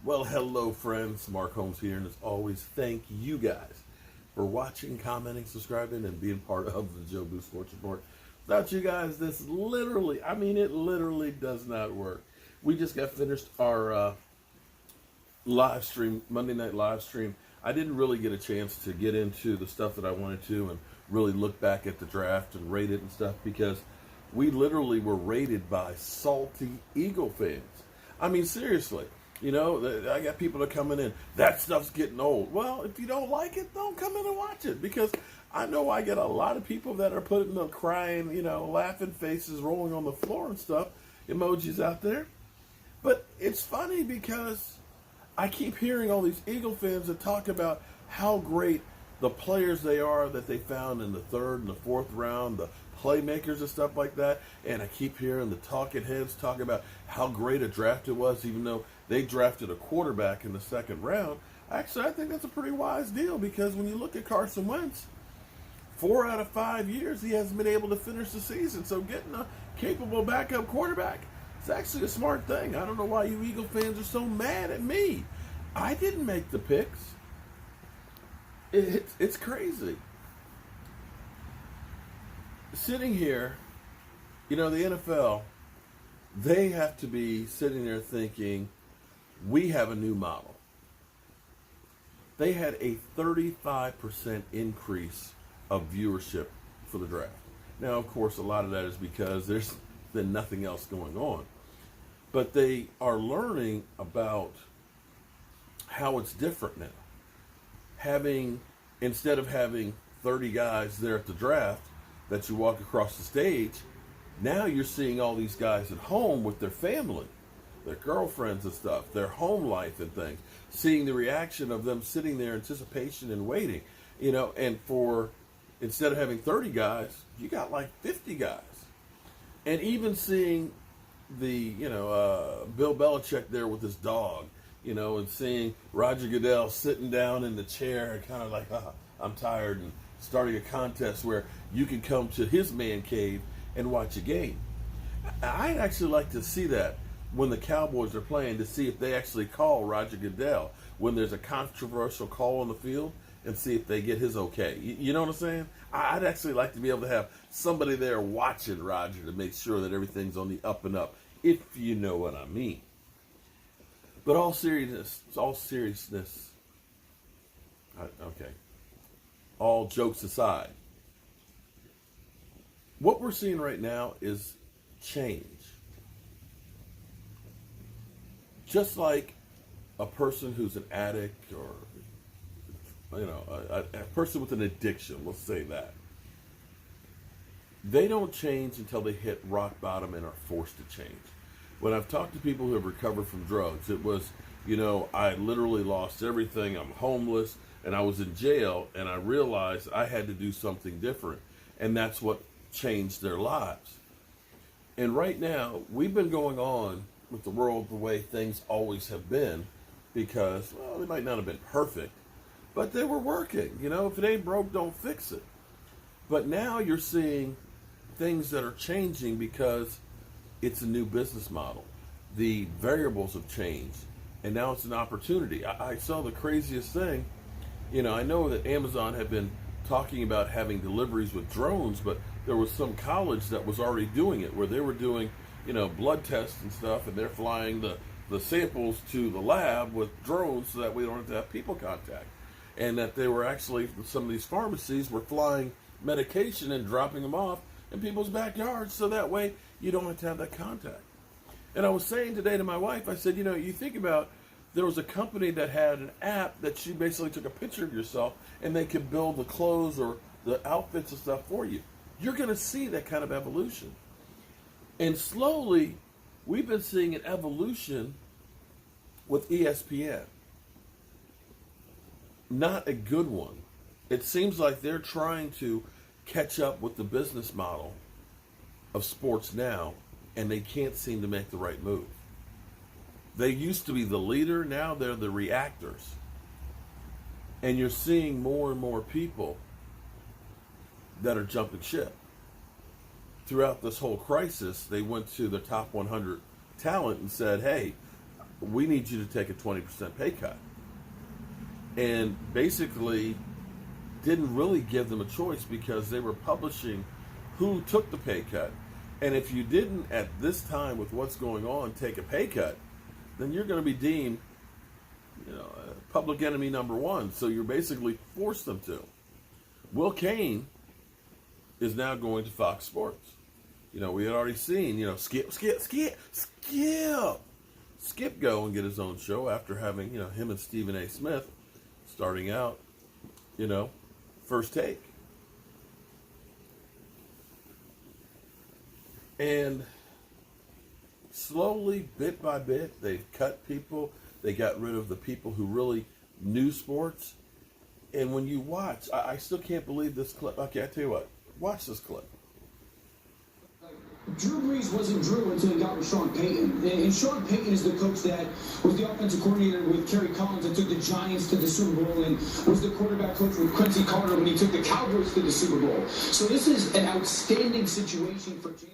Well, hello, friends. Mark Holmes here, and as always, thank you guys for watching, commenting, subscribing, and being part of the Joe Boo Sports Report. Without you guys, this literally, it literally does not work. We just got finished our live stream, Monday night live stream. I didn't really get a chance to get into the stuff that I wanted to and really look back at the draft and rate it and stuff because we literally were rated by salty Eagle fans. I mean, seriously. You know, I got people that are coming in, that stuff's getting old. Well, if you don't like it, don't come in and watch it. Because I know I get a lot of people that are putting the crying, laughing faces, rolling on the floor and stuff, emojis out there. But it's funny because I keep hearing all these Eagle fans that talk about how great the players they are that they found in the third and the fourth round, the playmakers and stuff like that. And I keep hearing the talking heads talk about how great a draft it was, even though they drafted a quarterback in the second round. Actually, I think that's a pretty wise deal because when you look at Carson Wentz, 4 out of 5 years he hasn't been able to finish the season. So getting a capable backup quarterback is actually a smart thing. I don't know why you Eagle fans are so mad at me. I didn't make the picks. It's crazy. Sitting here, the NFL, they have to be sitting there thinking, we have a new model. They had a 35% increase of viewership for the draft. Now, of course, a lot of that is because there's been nothing else going on. But they are learning about how it's different now. Instead of having 30 guys there at the draft that you walk across the stage, now you're seeing all these guys at home with their family, their girlfriends and stuff, their home life and things, seeing the reaction of them sitting there, anticipation and waiting, and instead of having 30 guys, you got like 50 guys. And even seeing the, Bill Belichick there with his dog, and seeing Roger Goodell sitting down in the chair and kind of like, I'm tired, and starting a contest where you can come to his man cave and watch a game. I'd actually like to see that when the Cowboys are playing, to see if they actually call Roger Goodell when there's a controversial call on the field and see if they get his okay. You know what I'm saying? I'd actually like to be able to have somebody there watching Roger to make sure that everything's on the up and up, if you know what I mean. But all seriousness, all jokes aside, what we're seeing right now is change. Just like a person who's an addict or, a person with an addiction, let's say that. They don't change until they hit rock bottom and are forced to change. When I've talked to people who have recovered from drugs, it was, I literally lost everything. I'm homeless and I was in jail and I realized I had to do something different. And that's what changed their lives. And right now, we've been going on with the world the way things always have been because, well, they might not have been perfect, but they were working. If it ain't broke, don't fix it. But now you're seeing things that are changing because it's a new business model. The variables have changed, and now it's an opportunity. I saw the craziest thing. I know that Amazon had been talking about having deliveries with drones, but there was some college that was already doing it, where they were doing, blood tests and stuff, and they're flying the samples to the lab with drones so that we don't have to have people contact. And that they were actually, some of these pharmacies were flying medication and dropping them off in people's backyards so that way you don't have to have that contact. And I was saying today to my wife, I said, you think about, there was a company that had an app that you basically took a picture of yourself and they could build the clothes or the outfits and stuff for you. You're going to see that kind of evolution. And slowly, we've been seeing an evolution with ESPN. Not a good one. It seems like they're trying to catch up with the business model of sports now, and they can't seem to make the right move. They used to be the leader, now they're the reactors. And you're seeing more and more people that are jumping ship. Throughout this whole crisis, they went to the top 100 talent and said, hey, we need you to take a 20% pay cut. And basically didn't really give them a choice because they were publishing who took the pay cut. And if you didn't at this time with what's going on take a pay cut, then you're going to be deemed, public enemy number one. So you're basically forced them to. Will Cain is now going to Fox Sports. We had already seen, Skip go and get his own show after having, him and Stephen A. Smith starting out, First Take. And slowly, bit by bit, they've cut people. They got rid of the people who really knew sports. And when you watch, I still can't believe this clip. Okay, I tell you what. Watch this clip. Drew Brees wasn't Drew until he got with Sean Payton. And Sean Payton is the coach that was the offensive coordinator with Kerry Collins that took the Giants to the Super Bowl and was the quarterback coach with Quincy when he took the Cowboys to the Super Bowl. So this is an outstanding situation for James.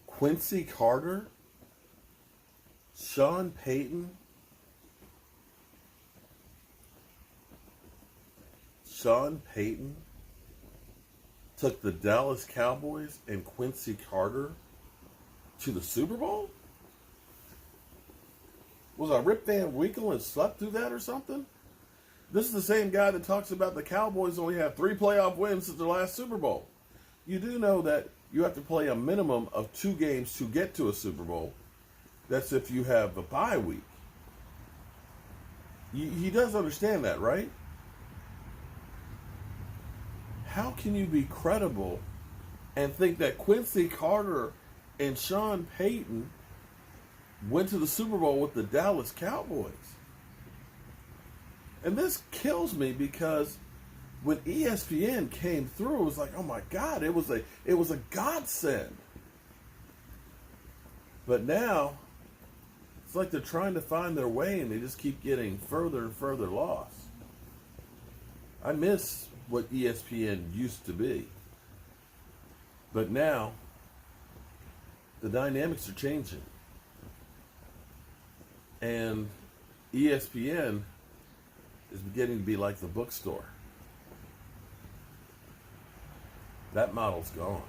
Quincy Carter, Sean Payton, took the Dallas Cowboys and Quincy Carter to the Super Bowl? Was I Rip Van Winkle and slept through that or something? This is the same guy that talks about the Cowboys only have 3 playoff wins since their last Super Bowl. You do know that you have to play a minimum of 2 games to get to a Super Bowl. That's if you have a bye week. He does understand that, right? How can you be credible and think that Quincy Carter and Sean Payton went to the Super Bowl with the Dallas Cowboys? And this kills me because when ESPN came through, it was like, oh my God, it was a godsend. But now, it's like they're trying to find their way and they just keep getting further and further lost. I miss what ESPN used to be. But now, the dynamics are changing. And ESPN is beginning to be like the bookstore. That model's gone.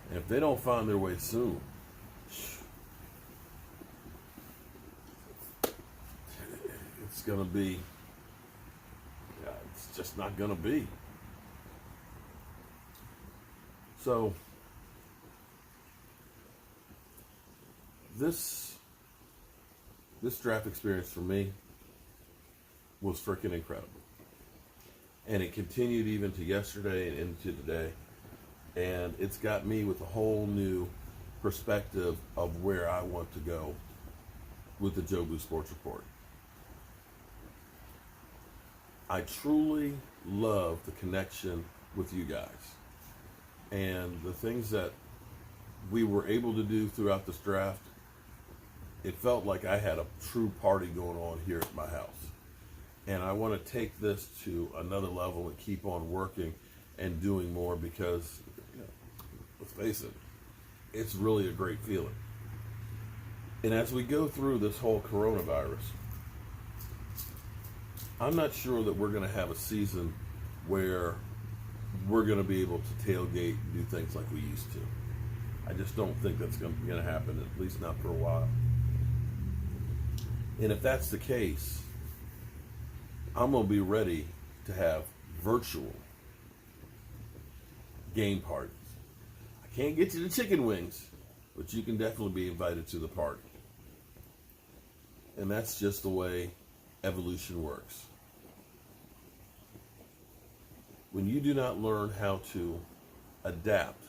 And if they don't find their way soon, it's going to be, it's just not going to be. So, this draft experience for me was freaking incredible. And it continued even to yesterday and into today. And it's got me with a whole new perspective of where I want to go with the Joe Blue Sports Report. I truly love the connection with you guys. And the things that we were able to do throughout this draft, it felt like I had a true party going on here at my house. And I want to take this to another level and keep on working and doing more because, let's face it, it's really a great feeling. And as we go through this whole coronavirus, I'm not sure that we're going to have a season where we're going to be able to tailgate and do things like we used to. I just don't think that's going to happen, at least not for a while. And if that's the case, I'm going to be ready to have virtual game parties. I can't get you the chicken wings, but you can definitely be invited to the party. And that's just the way evolution works. When you do not learn how to adapt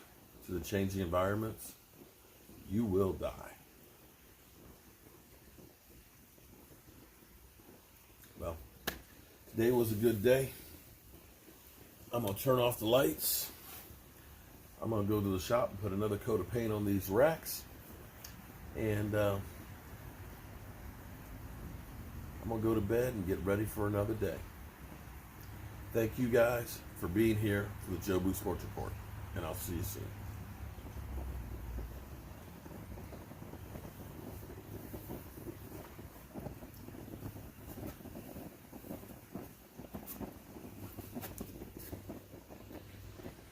to the changing environments, you will die. Well, today was a good day. I'm going to turn off the lights. I'm going to go to the shop and put another coat of paint on these racks. And I'm going to go to bed and get ready for another day. Thank you guys for being here for the Joe Blue Sports Report. And I'll see you soon.